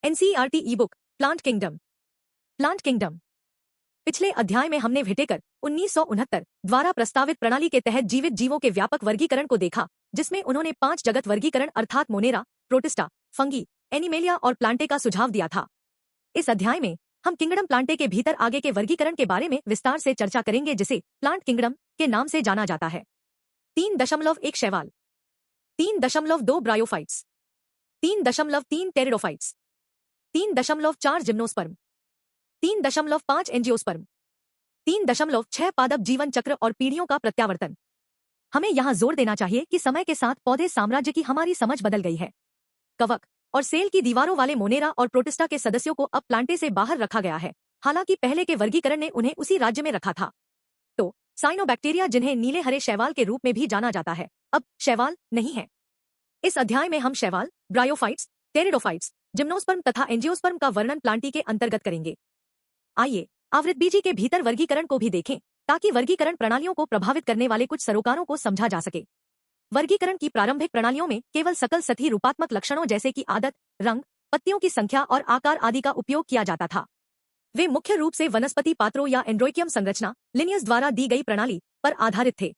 NCERT ई book plant kingdom. Plant kingdom. पिछले अध्याय में हमने व्हिटेकर 1969 द्वारा प्रस्तावित प्रणाली के तहत जीवित जीवों के व्यापक वर्गीकरण को देखा, जिसमें उन्होंने 5 जगत वर्गीकरण अर्थात मोनेरा, प्रोटिस्टा, फंगी, एनिमेलिया और प्लांटे का सुझाव दिया था। इस अध्याय में हम किंगडम प्लांटे के भीतर आगे के वर्गीकरण के बारे में विस्तार से चर्चा करेंगे, जिसे प्लांट किंगडम के नाम से जाना जाता है। 3.1 शैवाल, 3.2 ब्रायोफाइट्स, 3.3 टेरिडोफाइट्स, 3.4 जिम्नोस्पर्म, 3.5 एंजियोस्पर्म, 3.6 पादप जीवन चक्र और पीढ़ियों का प्रत्यावर्तन। हमें यहाँ जोर देना चाहिए कि समय के साथ पौधे साम्राज्य की हमारी समझ बदल गई है। कवक और सेल की दीवारों वाले मोनेरा और प्रोटिस्टा के सदस्यों को अब प्लांटे से बाहर रखा गया है, हालांकि पहले के वर्गीकरण ने उन्हें उसी राज्य में रखा था। तो साइनोबैक्टीरिया, जिन्हें नीले हरे शैवाल के रूप में भी जाना जाता है, अब शैवाल नहीं है। इस अध्याय में हम शैवाल, ब्रायोफाइट्स, टेरिडोफाइट्स, जिम्नोस्पर्म तथा एंजियोस्पर्म का वर्णन प्लांटी के अंतर्गत करेंगे। आइए आवृतबीजी के भीतर वर्गीकरण को भी देखें, ताकि वर्गीकरण प्रणालियों को प्रभावित करने वाले कुछ सरोकारों को समझा जा सके। वर्गीकरण की प्रारंभिक प्रणालियों में केवल सकल सतही रूपात्मक लक्षणों जैसे कि आदत, रंग, पत्तियों की संख्या और आकार आदि का उपयोग किया जाता था। वे मुख्य रूप से वनस्पति पात्रों या एंड्रोइकियम संरचना लिनियस द्वारा दी गई प्रणाली पर आधारित थे।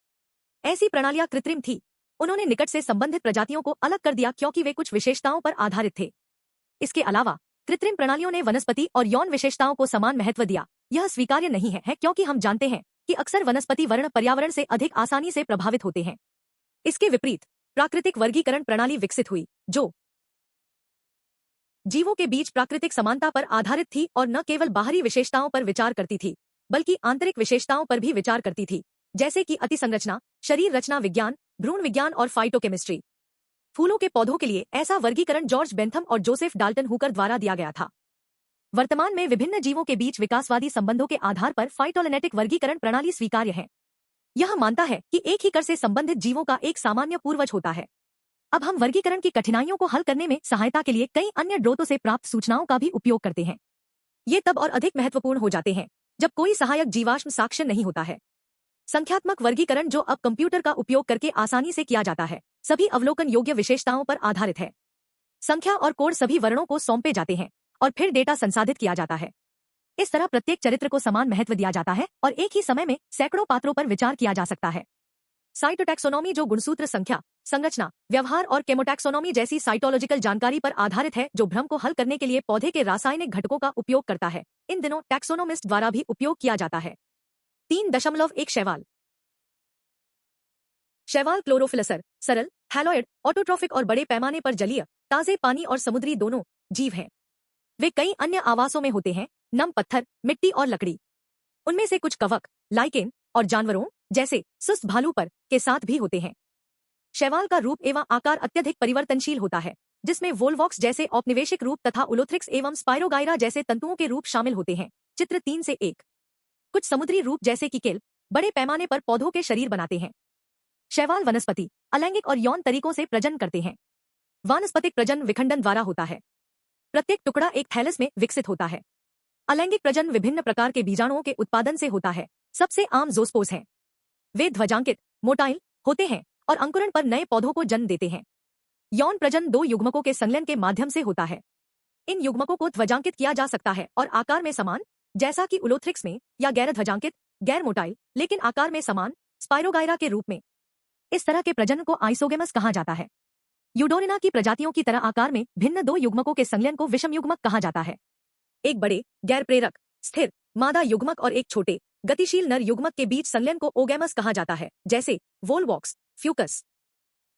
ऐसी प्रणालियां कृत्रिम थी। उन्होंने निकट से संबंधित प्रजातियों को अलग कर दिया क्योंकि वे कुछ विशेषताओं पर आधारित थे। इसके अलावा कृत्रिम प्रणालियों ने वनस्पति और यौन विशेषताओं को समान महत्व दिया। यह स्वीकार्य नहीं है क्योंकि हम जानते हैं कि अक्सर वनस्पति वर्ण पर्यावरण से अधिक आसानी से प्रभावित होते हैं। इसके विपरीत प्राकृतिक वर्गीकरण प्रणाली विकसित हुई, जो जीवों के बीच प्राकृतिक समानता पर आधारित थी और न केवल बाहरी विशेषताओं पर विचार करती थी, बल्कि आंतरिक विशेषताओं पर भी विचार करती थी, जैसे कि अतिसंरचना, शरीर रचना विज्ञान, भ्रूण विज्ञान और फाइटोकेमिस्ट्री। फूलों के पौधों के लिए ऐसा वर्गीकरण जॉर्ज बेंथम और जोसेफ डाल्टन हुकर द्वारा दिया गया था। वर्तमान में विभिन्न जीवों के बीच विकासवादी संबंधों के आधार पर फाइटोजेनेटिक वर्गीकरण प्रणाली स्वीकार्य है। यह मानता है कि एक ही कर से संबंधित जीवों का एक सामान्य पूर्वज होता है। अब हम वर्गीकरण की कठिनाइयों को हल करने में सहायता के लिए कई अन्य स्रोतों से प्राप्त सूचनाओं का भी उपयोग करते हैं। ये तब और अधिक महत्वपूर्ण हो जाते हैं जब कोई सहायक जीवाश्म साक्ष्य नहीं होता है। संख्यात्मक वर्गीकरण, जो अब कंप्यूटर का उपयोग करके आसानी से किया जाता है, सभी अवलोकन योग्य विशेषताओं पर आधारित है। संख्या और कोड सभी वर्णों को सौंपे जाते हैं और फिर डेटा संसाधित किया जाता है। इस तरह प्रत्येक चरित्र को समान महत्व दिया जाता है और एक ही समय में सैकड़ों पात्रों पर विचार किया जा सकता है। साइटोटैक्सोनॉमी, जो गुणसूत्र संख्या, संरचना, व्यवहार और केमोटैक्सोनॉमी जैसी साइटोलॉजिकल जानकारी पर आधारित है, जो भ्रम को हल करने के लिए पौधे के रासायनिक घटकों का उपयोग करता है, इन दिनों टैक्सोनोमिस्ट द्वारा भी उपयोग किया जाता है। 3.1 शैवाल। शैवाल क्लोरोफिलसर, सरल, हैलोइड, ऑटोट्रॉफिक और बड़े पैमाने पर जलीय, ताजे पानी और समुद्री दोनों जीव हैं। वे कई अन्य आवासों में होते हैं, नम पत्थर, मिट्टी और लकड़ी। उनमें से कुछ कवक, लाइकेन और जानवरों जैसे सुस्त भालू पर के साथ भी होते हैं। शैवाल का रूप एवं आकार अत्यधिक परिवर्तनशील होता है, जिसमें वोल्वॉक्स जैसे औपनिवेशिक रूप तथा उलोथ्रिक्स एवं स्पाइरोगाइरा जैसे तंतुओं के रूप शामिल होते हैं। चित्र 3 से 1। कुछ समुद्री रूप जैसे कि केल्प बड़े पैमाने पर पौधों के शरीर बनाते हैं। शैवाल वनस्पति, अलैंगिक और यौन तरीकों से प्रजनन करते हैं। वानस्पतिक प्रजनन विखंडन द्वारा होता है। प्रत्येक टुकड़ा एक थैलस में विकसित होता है। अलैंगिक प्रजनन विभिन्न प्रकार के बीजाणुओं के उत्पादन से होता है। सबसे आम ज़ोस्पोर्स हैं। वे ध्वजांकित, मोटाइल होते हैं और अंकुरण पर नए पौधों को जन्म देते हैं। यौन प्रजनन 2 युग्मकों के संलयन के माध्यम से होता है। इन युग्मकों को ध्वजांकित किया जा सकता है और आकार में समान, जैसा कि उलोथ्रिक्स में, या गैर ध्वजांकित, गैर मोटाइल लेकिन आकार में समान, स्पाइरोगाइरा के रूप में। इस तरह के प्रजनन को आइसोगेमस कहा जाता है। यूडोरिना की प्रजातियों की तरह आकार में भिन्न 2 युग्मकों के संलयन को विषम युग्मक कहा जाता है। एक बड़े, गैर प्रेरक, स्थिर, मादा युग्मक और एक छोटे, गतिशील नर युग्मक के बीच संलयन को ओगैमस कहा जाता है, जैसे वोलवॉक्स, फ्यूकस।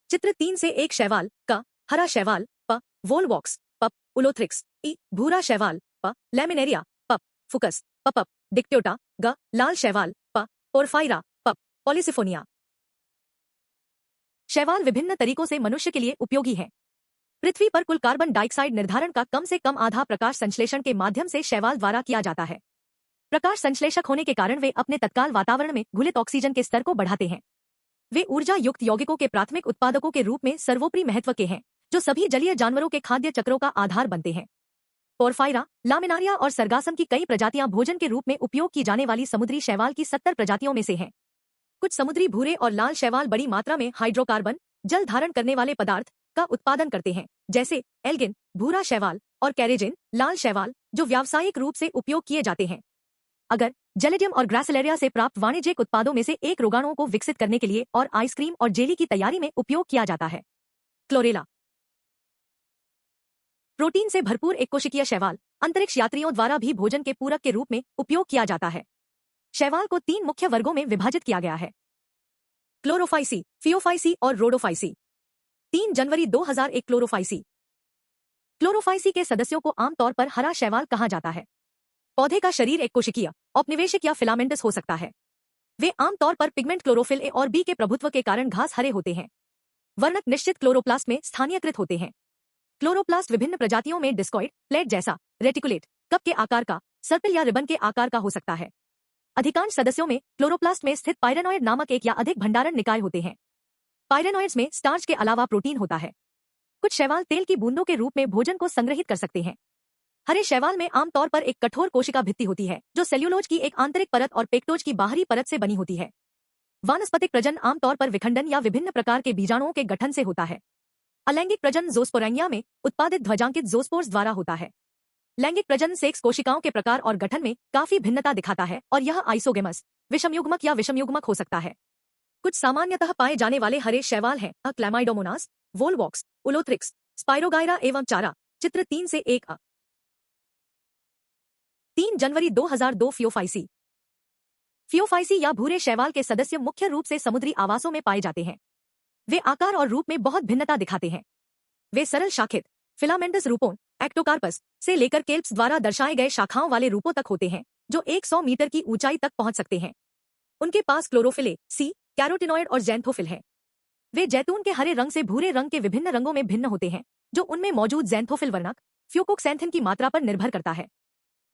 चित्र 3 से 1 शैवाल का, हरा शैवाल प, वोलवॉक्स पप, उलोथ्रिक्स ई, भूरा शैवाल प, लैमिनेरिया पप, फुकस पप, डिक्ट्योटा ग, लाल शैवाल प, पोरफाइरा पप, पॉलिसिफोनिया। शैवाल विभिन्न तरीकों से मनुष्य के लिए उपयोगी है। पृथ्वी पर कुल कार्बन डाइऑक्साइड निर्धारण का कम से कम आधा प्रकाश संश्लेषण के माध्यम से शैवाल द्वारा किया जाता है। प्रकाश संश्लेषक होने के कारण वे अपने तत्काल वातावरण में घुलित ऑक्सीजन के स्तर को बढ़ाते हैं। वे ऊर्जा युक्त यौगिकों के प्राथमिक उत्पादकों के रूप में सर्वोपरि महत्व के हैं, जो सभी जलीय जानवरों के खाद्य चक्रों का आधार बनते हैं। पोरफाइरा, लामिनारिया और सरगासम की कई प्रजातियां भोजन के रूप में उपयोग की जाने वाली समुद्री शैवाल की 70 प्रजातियों में से हैं। कुछ समुद्री भूरे और लाल शैवाल बड़ी मात्रा में हाइड्रोकार्बन, जल धारण करने वाले पदार्थ का उत्पादन करते हैं, जैसे एल्गिन, भूरा शैवाल और कैरेजिन, लाल शैवाल, जो व्यावसायिक रूप से उपयोग किए जाते हैं। अगर जेलिडियम और ग्रासिलेरिया से प्राप्त वाणिज्यिक उत्पादों में से एक रोगाणुओं को विकसित करने के लिए और आइसक्रीम और जेली की तैयारी में उपयोग किया जाता है। क्लोरेला प्रोटीन से भरपूर एककोशिकीय शैवाल अंतरिक्ष यात्रियों द्वारा भी भोजन के पूरक के रूप में उपयोग किया जाता है। शैवाल को 3 मुख्य वर्गों में विभाजित किया गया है: क्लोरोफाइसी, फियोफाइसी और रोडोफाइसी। 3 जनवरी 2001 क्लोरोफाइसी के सदस्यों को आमतौर पर हरा शैवाल कहा जाता है। पौधे का शरीर एककोशिकीय, औपनिवेशिक या फिलामेंटस हो सकता है। वे आमतौर पर पिगमेंट क्लोरोफिल ए और बी के प्रभुत्व के कारण घास हरे होते हैं। वर्णक निश्चित क्लोरोप्लास्ट में स्थानीयकृत होते हैं। क्लोरोप्लास्ट विभिन्न प्रजातियों में डिस्कॉइड, प्लेट जैसा, रेटिकुलेट, कप के आकार का, सर्पिल या रिबन के आकार का हो सकता है। अधिकांश सदस्यों में क्लोरोप्लास्ट में स्थित पायरेनॉइड नामक एक या अधिक भंडारण निकाय होते हैं। पायरेनॉइड्स में स्टार्च के अलावा प्रोटीन होता है। कुछ शैवाल तेल की बूंदों के रूप में भोजन को संग्रहित कर सकते हैं। हरे शैवाल में आमतौर पर एक कठोर कोशिका भित्ति होती है जो सेल्यूलोज की एक आंतरिक परत और पेक्टोज की बाहरी परत से बनी होती है। वानस्पतिक प्रजनन आमतौर पर विखंडन या विभिन्न प्रकार के बीजाणुओं के गठन से होता है। अलैंगिक प्रजनन ज़ोस्पोरेंगिया में उत्पादित ध्वजांकित ज़ोस्पोर्स द्वारा होता है। लैंगिक प्रजनन सेक्स कोशिकाओं के प्रकार और गठन में काफी भिन्नता दिखाता है और यह आइसोगेमस, विषमयुग्मक या विषमयुग्मक हो सकता है। कुछ सामान्यतः पाए जाने वाले हरे शैवाल हैं क्लैमाइडोमोनास, वोलवॉक्स, उलोथ्रिक्स, स्पाइरोगायरा एवं चारा। चित्र 3 से 1 3 जनवरी 2002 फियोफाइसी। फियोफाइसी या भूरे शैवाल के सदस्य मुख्य रूप से समुद्री आवासों में पाए जाते हैं। वे आकार और रूप में बहुत भिन्नता दिखाते हैं। वे सरल शाखित, फिलामेंटस रूपों, एक्टोकार्पस से लेकर केल्प्स द्वारा दर्शाए गए शाखाओं वाले रूपों तक होते हैं जो 100 मीटर की ऊंचाई तक पहुंच सकते हैं। उनके पास क्लोरोफिल ए, सी, कैरोटिनॉइड और ज़ैंथोफिल है। वे जैतून के हरे रंग से भूरे रंग के विभिन्न रंगों में भिन्न होते हैं जो उनमें मौजूद ज़ैंथोफिल वर्णक फ्यूकोक्सैंथिन की मात्रा पर निर्भर करता है।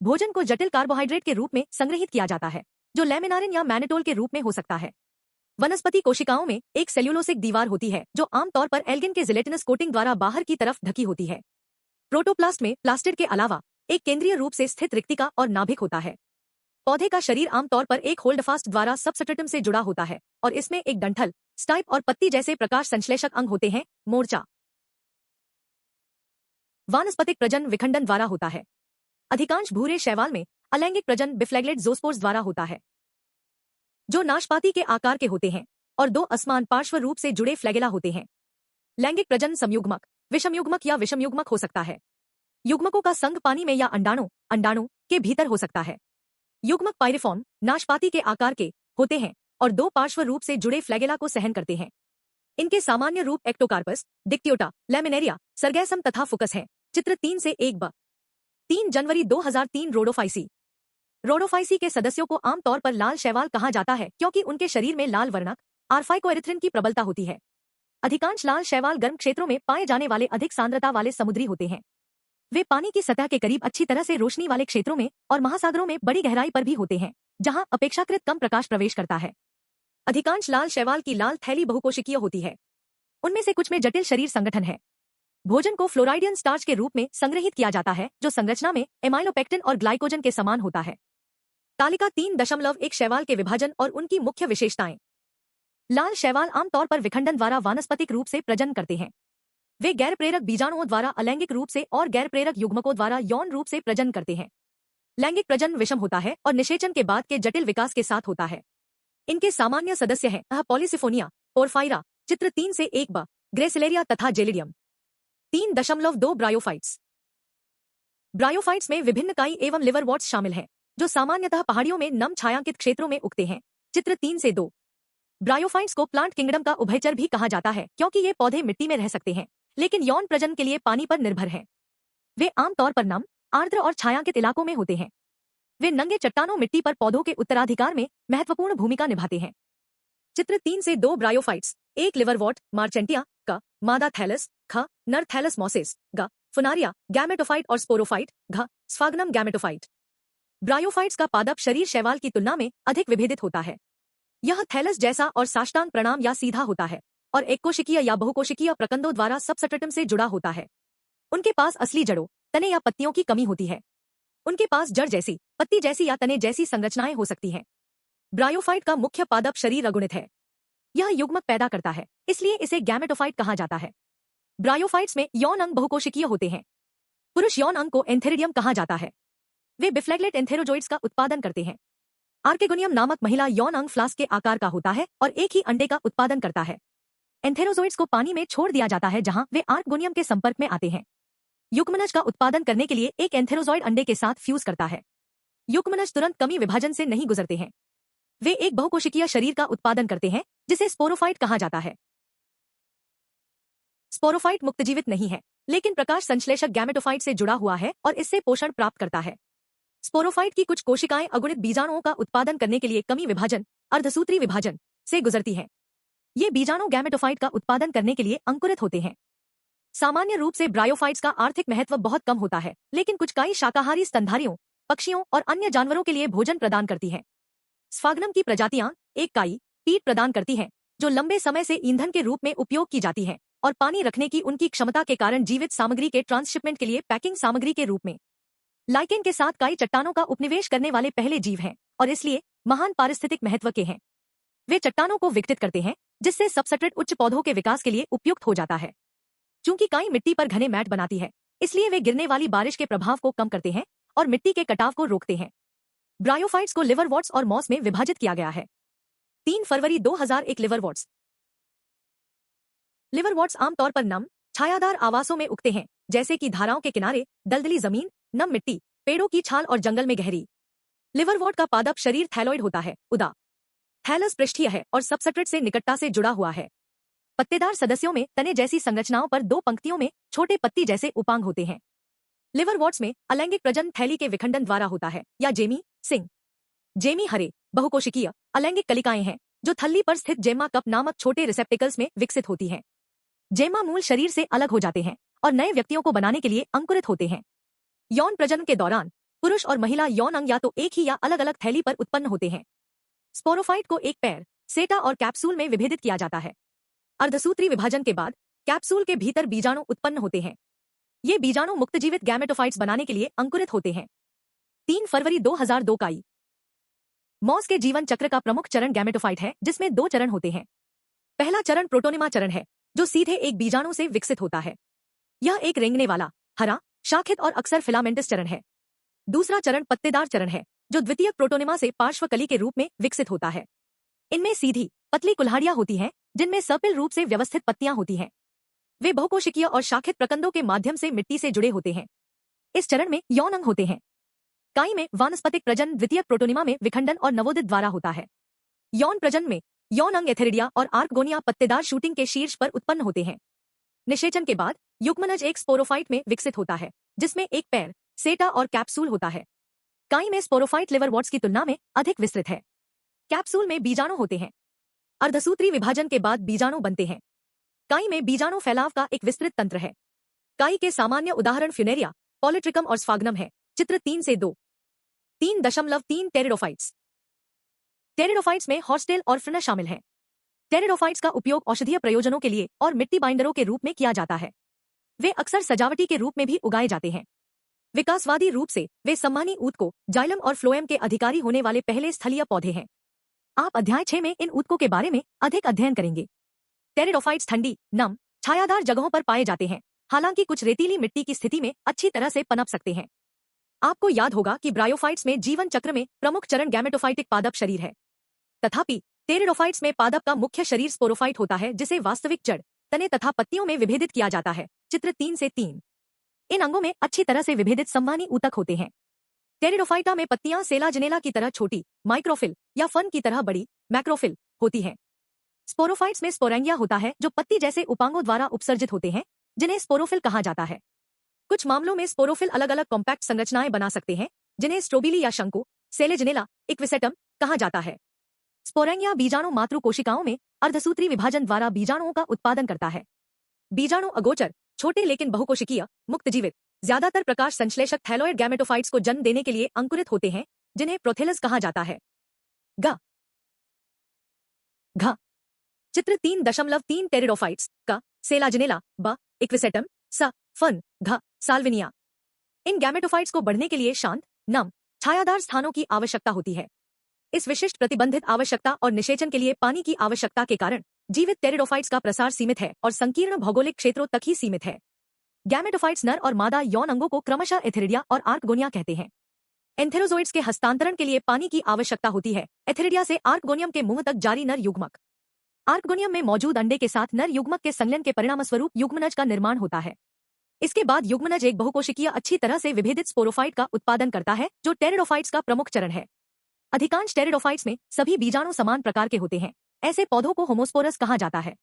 भोजन को जटिल कार्बोहाइड्रेट के रूप में संग्रहित किया जाता है जो लैमिनारिन या मैनिटोल के रूप में हो सकता है। वनस्पति कोशिकाओं में एक सेल्यूलोसिक दीवार होती है जो आमतौर पर एल्गिन के जिलेटिनस कोटिंग द्वारा बाहर की तरफ ढकी होती है। प्रोटोप्लास्ट में प्लास्टिड के अलावा एक केंद्रीय रूप से स्थित रिक्तिका और नाभिक होता है। पौधे का शरीर आमतौर पर एक होल्डफास्ट द्वारा सबस्ट्रेटम से जुड़ा होता है और इसमें एक डंठल, स्टाइप और पत्ती जैसे प्रकाश संश्लेषक अंग होते हैं। मोर्चा वानस्पतिक प्रजनन विखंडन द्वारा होता है। अधिकांश भूरे शैवाल में अलैंगिक प्रजनन बिफ्लैगलेट ज़ोस्पोर्स द्वारा होता है जो नाशपाती के आकार के होते हैं और 2 असमान पार्श्व रूप से जुड़े फ्लैगेला होते हैं। लैंगिक प्रजनन समयुग्मक, विषमयुग्मक या विषमयुग्मक हो सकता है। युग्मकों का संघ पानी में या अंडाणु के भीतर हो सकता है। युग्मक पाइरिफॉर्म, नाशपाती के आकार के होते हैं और 2 पार्श्व रूप से जुड़े फ्लैगेला को सहन करते हैं। इनके सामान्य रूप एक्टोकार्पस, डिक्टियोटा, लैमिनेरिया, सरगैसम तथा फुकस हैं। चित्र 3 से 1 3 जनवरी 2003 रोडोफाइसी के सदस्यों को आमतौर पर लाल शैवाल कहा जाता है क्योंकि उनके शरीर में लाल वर्णक आर्फाइकोएरिथ्रिन की प्रबलता होती है। अधिकांश लाल शैवाल गर्म क्षेत्रों में पाए जाने वाले अधिक सांद्रता वाले समुद्री होते हैं। वे पानी की सतह के करीब अच्छी तरह से रोशनी वाले क्षेत्रों में और महासागरों में बड़ी गहराई पर भी होते हैं जहां अपेक्षाकृत कम प्रकाश प्रवेश करता है। अधिकांश लाल शैवाल की लाल थैली बहुकोशिकीय होती है। उनमें से कुछ में जटिल शरीर संगठन है। भोजन को फ्लोराइडियन स्टार्च के रूप में संग्रहित किया जाता है जो संरचना में एमाइलोपेक्टिन और ग्लाइकोजन के समान होता है। तालिका 3.1 शैवाल के विभाजन और उनकी मुख्य विशेषताएं। लाल शैवाल आमतौर पर विखंडन द्वारा वानस्पतिक रूप से प्रजनन करते हैं। वे गैर प्रेरक बीजाणुओं द्वारा अलैंगिक रूप से और गैर प्रेरक युग्मकों द्वारा यौन रूप से प्रजनन करते हैं। लैंगिक प्रजनन विषम होता है और निषेचन के बाद के जटिल विकास के साथ होता है। इनके सामान्य सदस्य हैं पॉलीसिफोनिया, पोरफाइरा, चित्र 3 से 1 ग्रेसिलेरिया तथा जेलिडियम। 3.2 ब्रायोफाइट्स। ब्रायोफाइट्स में विभिन्न काई एवं लिवरवॉर्ट्स शामिल हैं जो सामान्यतः पहाड़ियों में नम छायांकित क्षेत्रों में उगते हैं। चित्र 3 से 2 ब्रायोफाइट्स को प्लांट किंगडम का उभयचर भी कहा जाता है क्योंकि ये पौधे मिट्टी में रह सकते हैं लेकिन यौन प्रजनन के लिए पानी पर निर्भर हैं। वे आमतौर पर नम, आर्द्र और छायांकित इलाकों में होते हैं। वे नंगे चट्टानों मिट्टी पर पौधों के उत्तराधिकार में महत्वपूर्ण भूमिका निभाते हैं। चित्र 3 से 2 ब्रायोफाइट्स। 1 लिवरवॉर्ट, मार्चेंटिया का, मादा थैलस, ख, नर थैलस मॉसिस, ग, फुनारिया, गैमेटोफाइट और स्पोरोफाइट, घ, स्फाग्नम गैमेटोफाइट। ब्रायोफाइट्स का पादप शरीर शैवाल की तुलना में अधिक विभेदित होता है। यह थैलस जैसा और साष्टांग प्रणाम या सीधा होता है और एककोशिकीय या बहुकोशिकीय प्रकंदों द्वारा सबस्ट्रेटम से जुड़ा होता है। उनके पास असली जड़ों, तने या पत्तियों की कमी होती है। उनके पास जड़ जैसी, पत्ती जैसी या तने जैसी संरचनाएं हो सकती हैं। ब्रायोफाइट का मुख्य पादप शरीर अगुणित है। यह युग्मक पैदा करता है, इसलिए इसे गैमेटोफाइट कहा जाता है। ब्रायोफाइट्स में यौन अंग बहुकोशिकीय होते हैं। पुरुष यौन अंग को एंथेरिडियम कहा जाता है। वे बिफ्लैगलेट एंथेरोजोइड्स का उत्पादन करते हैं। आर्केगोनियम नामक महिला यौन अंग फ्लास्क के आकार का होता है और एक ही अंडे का उत्पादन करता है। एंथेरोजोइड्स को पानी में छोड़ दिया जाता है जहां वे आर्कगोनियम के संपर्क में आते हैं। युग्मनज का उत्पादन करने के लिए एक एंथेरोजोइड अंडे के साथ फ्यूज करता है। युग्मनज तुरंत कमी विभाजन से नहीं गुजरते हैं। वे एक बहुकोशिकीय शरीर का उत्पादन करते हैं जिसे स्पोरोफाइट कहा जाता है। स्पोरोफाइट मुक्तजीवित नहीं है, लेकिन प्रकाश संश्लेषक गैमेटोफाइट से जुड़ा हुआ है और इससे पोषण प्राप्त करता है। स्पोरोफाइट की कुछ कोशिकाएं अगुणित बीजाणुओं का उत्पादन करने के लिए कमी विभाजन, अर्धसूत्री विभाजन से गुजरती हैं। ये बीजाणु गैमेटोफाइट का उत्पादन करने के लिए अंकुरित होते हैं। सामान्य रूप से ब्रायोफाइट्स का आर्थिक महत्व बहुत कम होता है, लेकिन कुछ काई शाकाहारी स्तनधारियों, पक्षियों और अन्य जानवरों के लिए भोजन प्रदान करती हैं। स्फाग्नम की प्रजातियां एक काई पीट प्रदान करती हैं, जो लंबे समय से ईंधन के रूप में उपयोग की जाती है और पानी रखने की उनकी क्षमता के कारण जीवित सामग्री के ट्रांसशिपमेंट के लिए पैकिंग सामग्री के रूप में। लाइकेन के साथ काई चट्टानों का उपनिवेश करने वाले पहले जीव हैं और इसलिए महान पारिस्थितिक महत्व के हैं। वे चट्टानों को विघटित करते हैं, जिससे सबस्ट्रेट उच्च पौधों के विकास के लिए उपयुक्त हो जाता है। चूंकि काई मिट्टी पर घने मैट बनाती है, इसलिए वे गिरने वाली बारिश के प्रभाव को कम करते हैं और मिट्टी के कटाव को रोकते हैं। ब्रायोफाइट्स को लिवरवॉर्ट्स और मॉस में विभाजित किया गया है। 3 फरवरी 2001 लिवरवॉर्ट्स। लिवरवॉर्ट्स आमतौर पर नम, छायादार आवासों में उगते हैं, जैसे कि धाराओं के किनारे, दलदली जमीन, नम मिट्टी, पेड़ों की छाल और जंगल में गहरी। लिवरवॉर्ट का पादप शरीर थैलॉइड होता है। उदा थैलस पृष्ठीय है और सबसट्रेट से निकटता से जुड़ा हुआ है। पत्तेदार सदस्यों में तने जैसी संरचनाओं पर 2 पंक्तियों में छोटे पत्ती जैसे उपांग होते हैं। लिवरवॉर्ट्स में अलैंगिक प्रजनन थैली के विखंडन द्वारा होता है या जेमी सिंग। जेमी हरे बहुकोशिकीय अलैंगिक कलिकाएं हैं जो थल्ली पर स्थित जेमा कप नामक छोटे रिसेप्टिकल्स में विकसित होती हैं। जेमा मूल शरीर से अलग हो जाते हैं और नए व्यक्तियों को बनाने के लिए अंकुरित होते हैं। यौन प्रजनन के दौरान पुरुष और महिला यौन अंग या तो एक ही या अलग अलग थैली पर उत्पन्न होते हैं। स्पोरोफाइट को एक पैर, सेटा और कैप्सूल में विभेदित किया जाता है। अर्धसूत्री विभाजन के बाद कैप्सूल के भीतर बीजाणु उत्पन्न होते हैं। ये बीजाणु मुक्तजीवित गैमेटोफाइट्स बनाने के लिए अंकुरित होते हैं। 3 फरवरी 2002 काई। मॉस के जीवन चक्र का प्रमुख चरण गैमेटोफाइट है, जिसमें 2 चरण होते हैं। पहला चरण प्रोटोनिमा चरण है, जो सीधे एक बीजाणु से विकसित होता है। यह एक रेंगने वाला, हरा, शाखित और अक्सर फिलामेंटस चरण है। दूसरा चरण पत्तेदार चरण है, जो द्वितीयक प्रोटोनिमा से पार्श्वकली के रूप में विकसित होता है। इनमें सीधी, पतली कुल्हाड़ियां होती हैं, जिनमें सर्पिल रूप से व्यवस्थित पत्तियां होती हैं। वे बहुकोशिकीय और शाखित प्रकंदों के माध्यम से मिट्टी से जुड़े होते हैं। इस चरण में यौन अंग होते हैं। काई में वानस्पतिक प्रजनन द्वितीयक प्रोटोनिमा में विखंडन और नवोदित द्वारा होता है। यौन प्रजनन में यौन अंग एथेरिडिया और आर्कगोनिया पत्तेदार शूटिंग के शीर्ष पर उत्पन्न होते हैं। निषेचन के बाद युग्मनज एक स्पोरोफाइट में विकसित होता है, जिसमें एक पैर, सेटा और कैप्सूल होता है। काई में स्पोरोफाइट लिवरवॉर्ट्स की तुलना में अधिक विस्तृत है। कैप्सूल में बीजाणु होते हैं। अर्धसूत्री विभाजन के बाद बीजाणु बनते हैं। काई में बीजाणु फैलाव का एक विस्तृत तंत्र है। काई के सामान्य उदाहरण फ्यूनेरिया, पॉलिट्रिकम और स्फाग्नम है। चित्र 3 से 2। 3.3 टेरिडोफाइट्स। टेरिडोफाइट्स में हॉर्सटेल और फ्रिना शामिल हैं। टेरिडोफाइट्स का उपयोग औषधीय प्रयोजनों के लिए और मिट्टी बाइंडरों के रूप में किया जाता है। वे अक्सर सजावटी के रूप में भी उगाए जाते हैं। विकासवादी रूप से वे सम्मानी ऊतकों, जाइलम और फ्लोएम के अधिकारी होने वाले पहले स्थलीय पौधे हैं। आप अध्याय 6 में इन ऊतकों के बारे में अधिक अध्ययन करेंगे। टेरिडोफाइट्स ठंडी, नम, छायादार जगहों पर पाए जाते हैं, हालांकि कुछ रेतीली मिट्टी की स्थिति में अच्छी तरह से पनप सकते हैं। आपको याद होगा कि ब्रायोफाइट्स में जीवन चक्र में प्रमुख चरण गैमेटोफाइटिक पादप शरीर है। तथापि टेरिडोफाइट्स में पादप का मुख्य शरीर स्पोरोफाइट होता है, जिसे वास्तविक जड़, तने तथा पत्तियों में विभेदित किया जाता है। चित्र 3 से 3। इन अंगों में अच्छी तरह से विभेदित संवहनी ऊतक होते हैं। टेरिडोफाइटा में पत्तियां सेलाजिनेला की तरह छोटी, माइक्रोफिल या फन की तरह बड़ी, मैक्रोफिल होती हैं। स्पोरोफाइट्स में स्पोरेंगिया होता है, जो पत्ती जैसे उपांगों द्वारा उपसर्जित होते हैं, जिन्हें स्पोरोफिल कहा जाता है। कुछ मामलों में स्पोरोफिल अलग अलग कॉम्पैक्ट संरचनाएं बना सकते हैं, जिन्हें स्ट्रोबिली या शंकु, सेलेजिनेला, इक्विसेटम कहा जाता है। स्पोरेंगिया बीजाणु मातृ कोशिकाओं में अर्धसूत्री विभाजन द्वारा बीजाणुओं का उत्पादन करता है। बीजाणु अगोचर, छोटे लेकिन बहुकोशिकीय, मुक्तजीवित, ज्यादातर प्रकाश संश्लेषक थैलोइड गैमेटोफाइट्स को जन्म देने के लिए अंकुरित होते हैं, जिन्हें प्रोथेलस कहा जाता है। घ चित्र 3.3 टेरिडोफाइट्स का सेलाजिनेला, ब इक्विसेटम, स फन, घ साल्विनिया। इन गैमेटोफाइट्स को बढ़ने के लिए शांत, नम, छायादार स्थानों की आवश्यकता होती है। इस विशिष्ट प्रतिबंधित आवश्यकता और निषेचन के लिए पानी की आवश्यकता के कारण जीवित टेरिडोफाइट्स का प्रसार सीमित है और संकीर्ण भौगोलिक क्षेत्रों तक ही सीमित है। गैमेटोफाइट्स नर और मादा यौन अंगों को क्रमशः एथिरिडिया और आर्कगोनिया कहते हैं। एंथेरोजोइड्स के हस्तांतरण के लिए पानी की आवश्यकता होती है। एथिरिडिया से आर्कगोनियम के मुंह तक जारी नर युग्मक। आर्कगोनियम में मौजूद अंडे के साथ नर युग्मक के संलयन के परिणामस्वरूप युग्मनज का निर्माण होता है। इसके बाद युग्मनज एक बहुकोशिकीय अच्छी तरह से विभेदित स्पोरोफाइट का उत्पादन करता है, जो टेरिडोफाइट्स का प्रमुख चरण है। अधिकांश टेरिडोफाइट्स में सभी बीजाणु समान प्रकार के होते हैं। ऐसे पौधों को होमोस्पोरस कहा जाता है।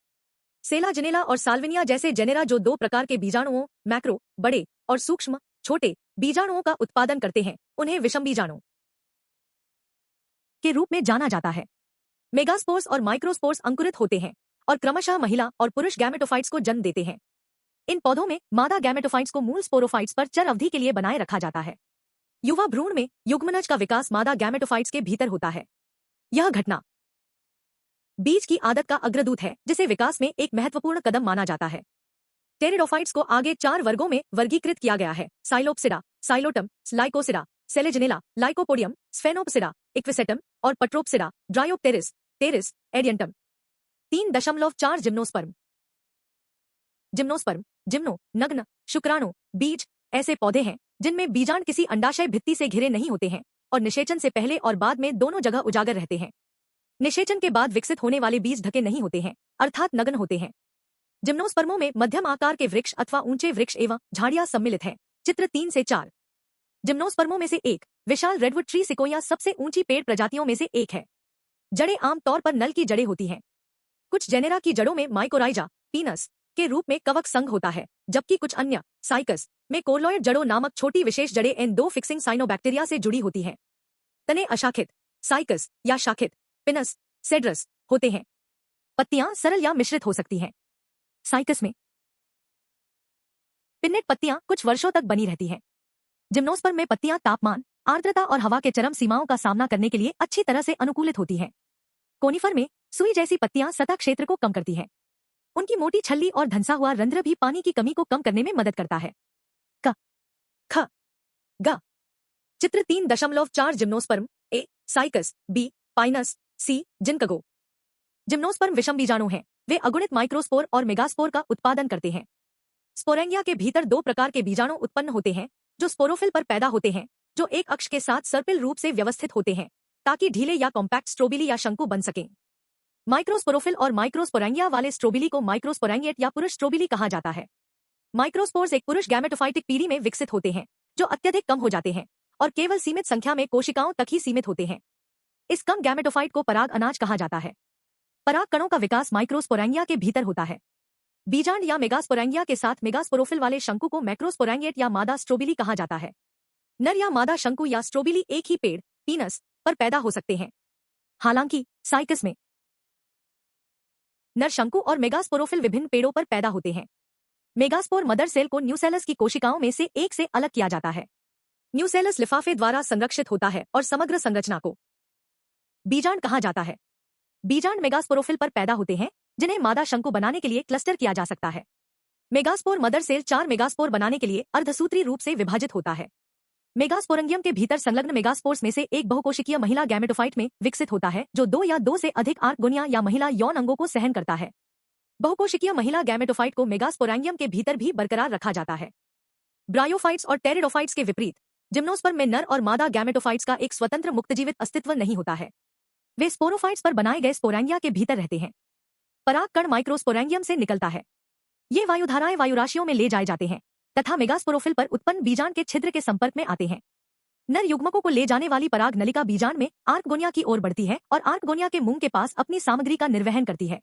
सेलाजिनेला और साल्विनिया जैसे जेनेरा जो दो प्रकार के बीजाणुओं, मैक्रो बड़े और सूक्ष्म छोटे बीजाणुओं का उत्पादन करते हैं, उन्हें विषम बीजाणु के रूप में जाना जाता है। मेगास्पोर्स और माइक्रोस्पोर्स अंकुरित होते हैं और क्रमशः महिला और पुरुष गैमेटोफाइट्स को जन्म देते हैं। इन पौधों में मादा गैमेटोफाइट्स को मूल स्पोरोफाइट्स पर चर अवधि के लिए बनाए रखा जाता है। युवा भ्रूण में युग्मनज का विकास मादा गैमेटोफाइट्स के भीतर होता है। यह घटना बीज की आदत का अग्रदूत है, जिसे विकास में एक महत्वपूर्ण कदम माना जाता है। टेरिडोफाइट्स को आगे 4 वर्गों में वर्गीकृत किया गया है: Psilopsida, Psilotum, Lycopsida, Selaginella, Lycopodium, Sphenopsida, Equisetum और Pteropsida, Dryopteris, Pteris, Adiantum. 3.4 gymnosperm. Gymnosperm, gymno, नग्न, शुक्राणु, बीज ऐसे पौधे हैं जिनमें बीजांड किसी अंडाशय भित्ति से घिरे नहीं होते हैं और निषेचन से पहले और बाद में दोनों जगह उजागर रहते हैं। निषेचन के बाद विकसित होने वाले बीज ढके नहीं होते हैं, अर्थात नग्न होते हैं। जिम्नोस्पर्मों में मध्यम आकार के वृक्ष अथवा ऊंचे वृक्ष एवं झाड़ियां सम्मिलित हैं। चित्र 3 से 4। जिम्नोस्पर्मों में से एक विशाल रेडवुड ट्री सिकोया सबसे ऊंची पेड़ प्रजातियों में से एक है। जड़ें आम तौर पर नल की जड़ें होती हैं। कुछ जेनेरा की जड़ों में माइकोराइजा पीनस के रूप में कवक संघ होता है, जबकि कुछ अन्य साइकस में कोर्लोइड जड़ों नामक छोटी विशेष जड़ें N2 फिक्सिंग साइनोबैक्टीरिया से जुड़ी होती हैं। तने अशाखित साइकस या शाखित पिनस सेड्रस होते हैं। पत्तियां सरल या मिश्रित हो सकती हैं। साइकस में पिन्नेट पत्तियां कुछ वर्षों तक बनी रहती हैं। जिम्नोस्पर्म में पत्तियां तापमान, आर्द्रता और हवा के चरम सीमाओं का सामना करने के लिए अच्छी तरह से अनुकूलित होती हैं। कोनिफर में सुई जैसी पत्तियां सतह क्षेत्र को कम करती हैं। उनकी मोटी छल्ली और धंसा हुआ रंध्र भी पानी की कमी को कम करने में मदद करता है। क ख ग। चित्र 3.4 जिम्नोस्पर्म ए साइकस, बी पाइनस, सी जिनकगो। जिम्नोस्पर्म विषम बीजाणु हैं। वे अगुणित माइक्रोस्पोर और मेगास्पोर का उत्पादन करते हैं। स्पोरेंगिया के भीतर 2 प्रकार के बीजाणु उत्पन्न होते हैं, जो स्पोरोफिल पर पैदा होते हैं, जो एक अक्ष के साथ सर्पिल रूप से व्यवस्थित होते हैं ताकि ढीले या कॉम्पैक्ट स्ट्रोबिली या शंकु बन सकें। माइक्रोस्पोरोफिल और माइक्रोस्पोरेंगिया वाले स्ट्रोबिली को माइक्रोस्पोरेंगिएट या पुरुष स्ट्रोबिली कहा जाता है। माइक्रोस्पोर्स एक पुरुष गैमेटोफाइटिक पीढ़ी में विकसित होते हैं, जो अत्यधिक कम हो जाते हैं और केवल सीमित संख्या में कोशिकाओं तक ही सीमित होते हैं। इस कम गैमेटोफाइट को पराग अनाज कहा जाता है। पराग कणों का विकास माइक्रोस्पोरेंगिया के भीतर होता है। बीजांड या मेगास्पोरेंगिया के साथ मेगास्पोरोफिल वाले शंकु को मैक्रोस्पोरेंगिएट या मादा स्ट्रोबिली कहा जाता है। नर या मादा शंकु या स्ट्रोबिली एक ही पेड़ पीनस पर पैदा हो सकते हैं। हालांकि साइकस में नर शंकु और मेगास्पोरोफिल विभिन्न पेड़ों पर पैदा होते हैं। मेगास्पोर मदर सेल को न्यूसेलस की कोशिकाओं में से एक से अलग किया जाता है। न्यूसेलस लिफाफे द्वारा संरक्षित होता है और समग्र संरचना को बीजांड कहा जाता है। बीजांड मेगास्पोरोफिल पर पैदा होते हैं, जिन्हें मादा शंकु बनाने के लिए क्लस्टर किया जा सकता है। मेगास्पोर मदर सेल 4 मेगास्पोर बनाने के लिए अर्धसूत्री रूप से विभाजित होता है। मेगास्पोरेंगियम के भीतर संलग्न मेगास्पोर्स में से एक बहुकोशिकीय महिला गैमेटोफाइट में विकसित होता है, जो 2 या 2 से अधिक आर्कगोनिया या महिला यौन अंगों को सहन करता है। बहुकोशिकीय महिला गैमेटोफाइट को मेगास्पोरेंगियम के भीतर भी बरकरार रखा जाता है। ब्रायोफाइट्स और टेरिडोफाइट्स के विपरीत जिम्नोस्पर्म में नर और मादा गैमेटोफाइट्स का एक स्वतंत्र मुक्तजीवित अस्तित्व नहीं होता है। वे स्पोरोफाइट्स पर बनाए गए स्पोरेंगिया के भीतर रहते हैं। पराग कण माइक्रोस्पोरेंगियम से निकलता है। ये वायुधाराएं वायुराशियों में ले जाए जाते हैं तथा मेगास्पोरोफिल पर उत्पन्न बीजांड के छिद्र के संपर्क में आते हैं। नर युग्मकों को ले जाने वाली पराग नलिका बीजांड में आर्कगोनिया की ओर बढ़ती है और आर्कगोनिया के मुंह के पास अपनी सामग्री का निर्वहन करती है।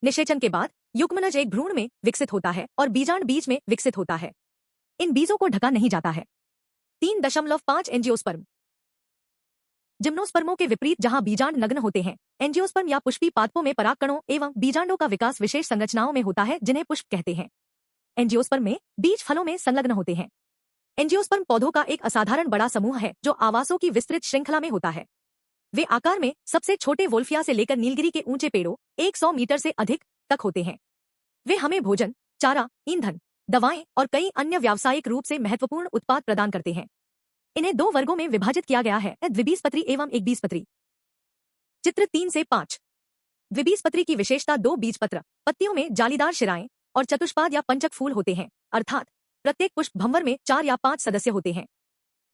निषेचन के बाद युग्मनज एक भ्रूण में विकसित होता है और बीजांड बीज में विकसित होता है। इन बीजों को ढका नहीं जाता है। 3.5 एंजियोस्पर्म। जिम्नोस्पर्मों के विपरीत जहां बीजांड नग्न होते हैं, एंजियोस्पर्म या पुष्पी पादपों में परागकणों एवं बीजांडों का विकास विशेष संरचनाओं में होता है, जिन्हें पुष्प कहते हैं। एंजियोस्पर्म में बीज फलों में संलग्न होते हैं। एंजियोस्पर्म पौधों का एक असाधारण बड़ा समूह है जो आवासों की विस्तृत श्रृंखला में होता है। वे आकार में सबसे छोटे वोल्फिया से लेकर नीलगिरी के ऊंचे पेड़ों 100 मीटर से अधिक तक होते हैं। वे हमें भोजन, चारा, ईंधन, दवाएं और कई अन्य व्यावसायिक रूप से महत्वपूर्ण उत्पाद प्रदान करते हैं। इन्हें 2 वर्गों में विभाजित किया गया है, द्विबीजपत्री एवं एकबीजपत्री। चित्र 3 से 5। द्विबीजपत्री की विशेषता 2 बीजपत्र, पत्तियों में जालीदार शिराएं और चतुष्पाद या पंचक फूल होते हैं, अर्थात प्रत्येक पुष्प भंवर में 4 या 5 सदस्य होते हैं।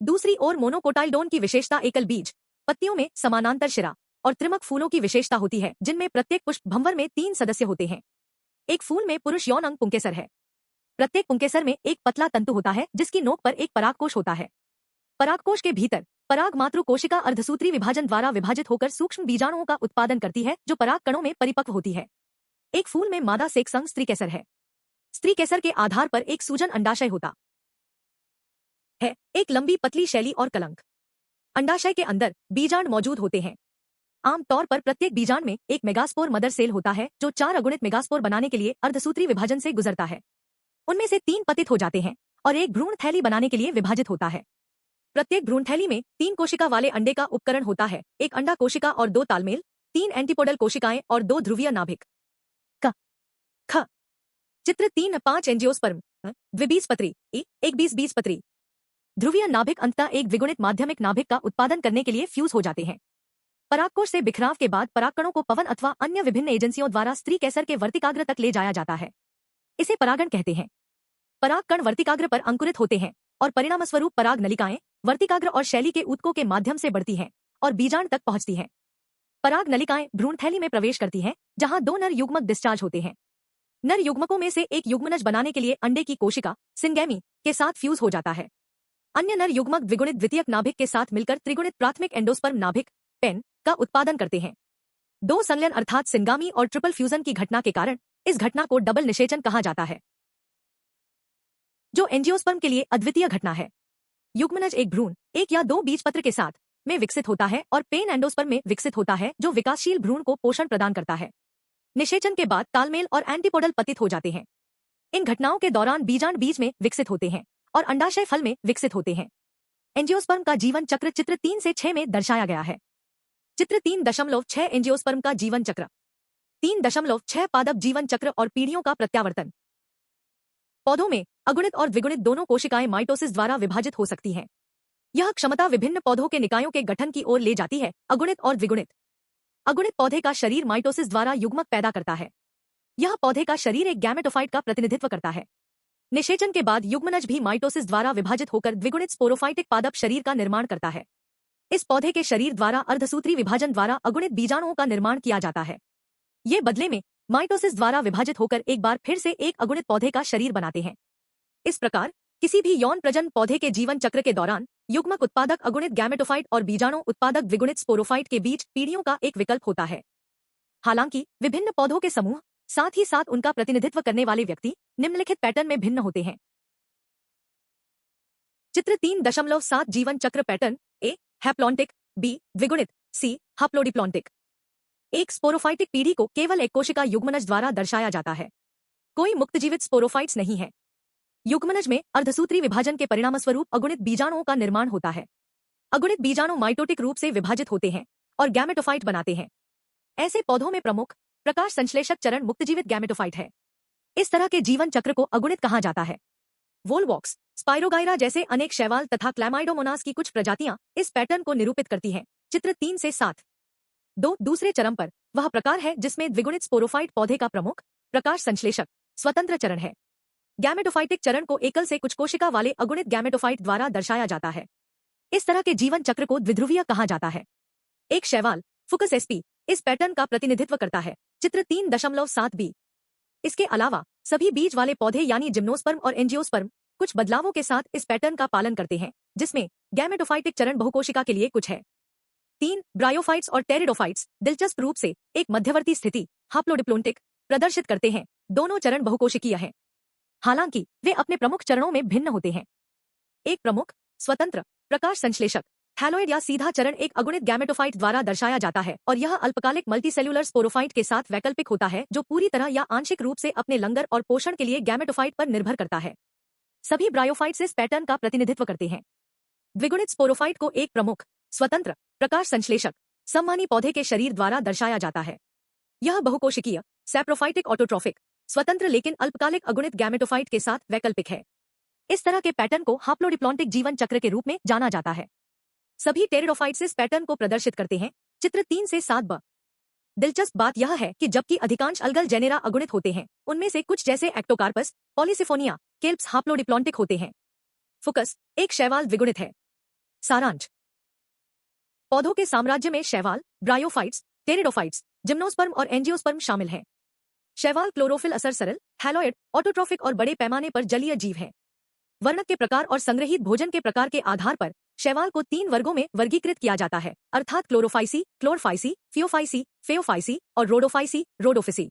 दूसरी ओर मोनोकोटाइलडोन की विशेषता एकल बीज, पत्तियों में समानांतर शिरा और त्रिमक फूलों की विशेषता होती है, जिनमें प्रत्येक पुष्प भंवर में 3 सदस्य होते हैं। एक फूल में पुरुष यौन अंग पुंकेसर है। प्रत्येक पुंकेसर में एक पतला तंतु होता है जिसकी नोक पर एक परागकोश होता है। परागकोश के भीतर पराग मातृ कोशिका अर्धसूत्री विभाजन द्वारा विभाजित होकर सूक्ष्म बीजाणुओं का उत्पादन करती है, जो पराग कणों में परिपक्व होती है। एक फूल में मादा सेक संग स्त्री केसर है। स्त्री केसर के आधार पर एक सूजन अंडाशय होता है, एक लंबी पतली शैली और कलंक। अंडाशय के अंदर बीजांड मौजूद होते हैं। आमतौर पर प्रत्येक बीजांड में एक मेगास्पोर मदर सेल होता है, जो 4 अगुणित मेगास्पोर बनाने के लिए अर्धसूत्री विभाजन से गुजरता है। उनमें से 3 पतित हो जाते हैं और एक भ्रूण थैली बनाने के लिए विभाजित होता है। प्रत्येक भ्रूण थैली में 3 कोशिका वाले अंडे का उपकरण होता है, एक अंडा कोशिका और 2 तालमेल, 3 एंटीपोडल कोशिकाएं और 2 ध्रुवीय नाभिक। ख चित्र 3 5 एंजियोस्पर्म, द्विबीजपत्री, एक बीजपत्री। ध्रुवीय नाभिक अंततः एक द्विगुणित माध्यमिक नाभिक का उत्पादन करने के लिए फ्यूज हो जाते हैं। परागकोश से बिखराव के बाद परागकणों को पवन अथवा अन्य विभिन्न एजेंसियों द्वारा स्त्री केसर के वर्तिकाग्र तक ले जाया जाता है। इसे परागण कहते हैं। परागकण वर्तिकाग्र पर अंकुरित होते हैं और परिणामस्वरूप पराग नलिकाएं वर्तिकाग्र और शैली के ऊतकों के माध्यम से बढ़ती हैं और बीजांड तक पहुंचती हैं। पराग नलिकाएं भ्रूण थैली में प्रवेश करती हैं, जहां 2 नर युग्मक डिस्चार्ज होते हैं। नर युग्मकों में से एक युग्मनज बनाने के लिए अंडे की कोशिका सिंगैमी के साथ फ्यूज हो जाता है। अन्य नर युग्मक द्विगुणित द्वितीयक नाभिक के साथ मिलकर त्रिगुणित प्राथमिक एंडोस्पर्म नाभिक पेन का उत्पादन करते हैं। 2 संलयन अर्थात सिंगामी और ट्रिपल फ्यूजन की घटना के कारण इस घटना को डबल निषेचन कहा जाता है, जो एंजियोस्पर्म के लिए अद्वितीय घटना है। युग्मनज एक भ्रूण, 1 या 2 बीजपत्र के साथ में विकसित होता है और पेन एंडोस्पर्म में विकसित होता है, जो विकासशील भ्रूण को पोषण प्रदान करता है। निषेचन के बाद तालमेल और एंटीपोडल पतित हो जाते हैं। इन घटनाओं के दौरान बीजांड बीज में विकसित होते हैं और अंडाशय फल में विकसित होते हैं। एंजियोस्पर्म का जीवन चक्र चित्र 3 से 6 में दर्शाया गया है। चित्र 3.6 एंजियोस्पर्म का जीवन चक्र। 3.6 पादप जीवन चक्र और पीढ़ियों का प्रत्यावर्तन। पौधों में अगुणित और द्विगुणित दोनों कोशिकाएं माइटोसिस द्वारा विभाजित हो सकती हैं। यह क्षमता विभिन्न पौधों के निकायों के गठन की ओर ले जाती है, अगुणित और द्विगुणित। अगुणित पौधे का शरीर माइटोसिस द्वारा युग्मक पैदा करता है। यह पौधे का शरीर एक गैमेटोफाइट का प्रतिनिधित्व करता है। निषेचन के बाद युग्मनज भी माइटोसिस द्वारा विभाजित होकर द्विगुणित स्पोरोफाइटिक पादप शरीर का निर्माण करता है। इस पौधे के शरीर द्वारा अर्धसूत्री विभाजन द्वारा अगुणित बीजाणुओं का निर्माण किया जाता है। ये बदले में माइटोसिस द्वारा विभाजित होकर एक बार फिर से एक अगुणित पौधे का शरीर बनाते हैं। इस प्रकार किसी भी यौन प्रजनन पौधे के जीवन चक्र के दौरान युग्मक उत्पादक अगुणित गैमेटोफाइट और बीजाणु उत्पादक द्विगुणित स्पोरोफाइट के बीच पीढ़ियों का एक विकल्प होता है। हालांकि विभिन्न पौधों के समूह, साथ ही साथ उनका प्रतिनिधित्व करने वाले व्यक्ति निम्नलिखित पैटर्न में भिन्न होते हैं। चित्र 3.7 जीवन चक्र पैटर्न। ए हैप्लॉन्टिक, बी द्विगुणित, सी हाप्लोडिप्लॉन्टिक। एक स्पोरोफाइटिक पीढ़ी को केवल एक कोशिका युग्मनज द्वारा दर्शाया जाता है। कोई मुक्तजीवित स्पोरोफाइट्स नहीं है। युग्मनज में अर्धसूत्री विभाजन के परिणामस्वरूप अगुणित बीजाणुओं का निर्माण होता है। अगुणित बीजाणु माइटोटिक रूप से विभाजित होते हैं और गैमेटोफाइट बनाते हैं। ऐसे पौधों में प्रमुख प्रकाश संश्लेषक चरण मुक्तजीवित गैमेटोफाइट है। इस तरह के जीवन चक्र को अगुणित कहा जाता है। वोलवॉक्स, स्पाइरोगाइरा जैसे अनेक शैवाल तथा क्लैमाइडोमोनास की कुछ प्रजातियां इस पैटर्न को निरूपित करती हैं। चित्र 3 से 7। दूसरे चरण पर वह प्रकार है जिसमें द्विगुणित स्पोरोफाइट पौधे का प्रमुख प्रकाश संश्लेषक स्वतंत्र चरण है। गैमेटोफाइटिक चरण को एकल से कुछ कोशिका वाले अगुणित गैमेटोफाइट द्वारा दर्शाया जाता है। इस तरह के जीवन चक्र को द्विध्रुवीय कहा जाता है। एक शैवाल फुकस एसपी इस पैटर्न का प्रतिनिधित्व करता है। चित्र 3.7b। इसके अलावा सभी बीज वाले पौधे यानी जिम्नोस्पर्म और एंजियोस्पर्म कुछ बदलावों के साथ इस पैटर्न का पालन करते हैं, जिसमें गैमेटोफाइटिक चरण बहुकोशिका के लिए कुछ है। 3 ब्रायोफाइट्स और टेरिडोफाइट्स दिलचस्प रूप से एक मध्यवर्ती स्थिति हाप्लोडिप्लोन्टिक प्रदर्शित करते हैं। दोनों चरण बहुकोशिकीय हैं, हालांकि वे अपने प्रमुख चरणों में भिन्न होते हैं। एक प्रमुख स्वतंत्र प्रकाश संश्लेषक थैलोइड या सीधा चरण एक अगुणित गैमेटोफाइट द्वारा दर्शाया जाता है और यह अल्पकालिक मल्टीसेल्युलर स्पोरोफाइट के साथ वैकल्पिक होता है, जो पूरी तरह या आंशिक रूप से अपने लंगर और पोषण के लिए गैमेटोफाइट पर निर्भर करता है। सभी ब्रायोफाइट्स इस पैटर्न का प्रतिनिधित्व करते हैं। द्विगुणित स्पोरोफाइट को एक प्रमुख स्वतंत्र प्रकाश संश्लेषक सम्मानी पौधे के शरीर द्वारा दर्शाया जाता है। यह बहुकोशिकीय सैप्रोफाइटिक ऑटोट्रॉफिक स्वतंत्र लेकिन अल्पकालिक अगुणित गैमेटोफाइट के साथ वैकल्पिक है। इस तरह के पैटर्न को हाप्लोडिप्लॉन्टिक जीवन चक्र के रूप में जाना जाता है। सभी टेरिडोफाइट्स इस पैटर्न को प्रदर्शित करते हैं। चित्र 3 से 7b। दिलचस्प बात यह है कि जबकि अधिकांश अलगल जेनेरा अगुणित होते हैं, उनमें से कुछ जैसे एक्टोकार्पस, पॉलीसिफोनिया केल्प्स हाप्लोडिप्लॉन्टिक होते हैं। फुकस एक शैवाल द्विगुणित है। सारांश। पौधों के साम्राज्य में शैवाल, ब्रायोफाइट्स, टेरिडोफाइट्स, जिम्नोस्पर्म और एंजियोस्पर्म शामिल हैं। शैवाल क्लोरोफिल असर सरल, हैलोइड, ऑटोट्रॉफिक और बड़े पैमाने पर जलीय जीव हैं। वर्णक के प्रकार और संग्रहित भोजन के प्रकार के आधार पर शैवाल को 3 वर्गों में वर्गीकृत किया जाता है, अर्थात क्लोरोफाइसी, क्लोरफाइसी, फियोफाइसी, फेयोफाइसी और रोडोफाइसी, रोडोफिसी।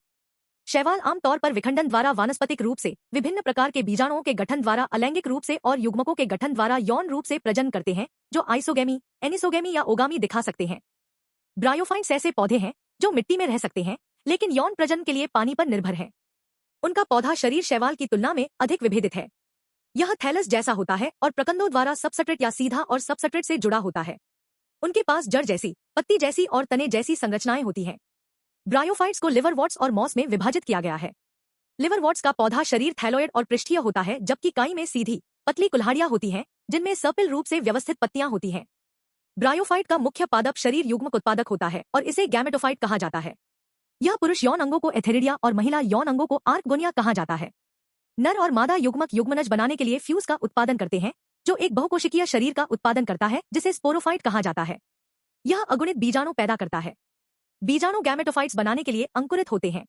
शैवाल आमतौर पर विखंडन द्वारा वानस्पतिक रूप से, विभिन्न प्रकार के बीजाणुओं के गठन द्वारा अलैंगिक रूप से और युग्मकों के गठन द्वारा यौन रूप से प्रजनन करते हैं, जो आइसोगेमी, एनिसोगेमी या ओगामी दिखा सकते हैं। ब्रायोफाइट्स ऐसे पौधे हैं जो मिट्टी में रह सकते हैं, लेकिन यौन प्रजनन के लिए पानी पर निर्भर है। उनका पौधा शरीर शैवाल की तुलना में अधिक विभेदित है। यह थैलस जैसा होता है और प्रकंदों द्वारा सबसट्रेट या सीधा और सबसट्रेट से जुड़ा होता है। उनके पास जड़ जैसी, पत्ती जैसी और तने जैसी संरचनाएं होती हैं। ब्रायोफाइट्स को लिवरवॉर्ट्स और मॉस में विभाजित किया गया है। लिवरवॉर्ट्स का पौधा शरीर थैलोइड और पृष्ठीय होता है, जबकि काई में सीधी, पतली कुल्हाड़ियां होती हैं, जिनमें सर्पिल रूप से व्यवस्थित पत्तियां होती हैं। ब्रायोफाइट का मुख्य पादप शरीर युग्मक उत्पादक होता है और इसे गैमेटोफाइट कहा जाता है। यह पुरुष यौन अंगों को एथेरिडिया और महिला यौन अंगों को आर्कगोनिया कहा जाता है। नर और मादा युग्मक युग्मनज बनाने के लिए फ्यूज का उत्पादन करते हैं, जो एक बहुकोशिकीय शरीर का उत्पादन करता है, जिसे स्पोरोफाइट कहा जाता है। यह अगुणित बीजाणु पैदा करता है। बीजाणु गैमेटोफाइट्स बनाने के लिए अंकुरित होते हैं।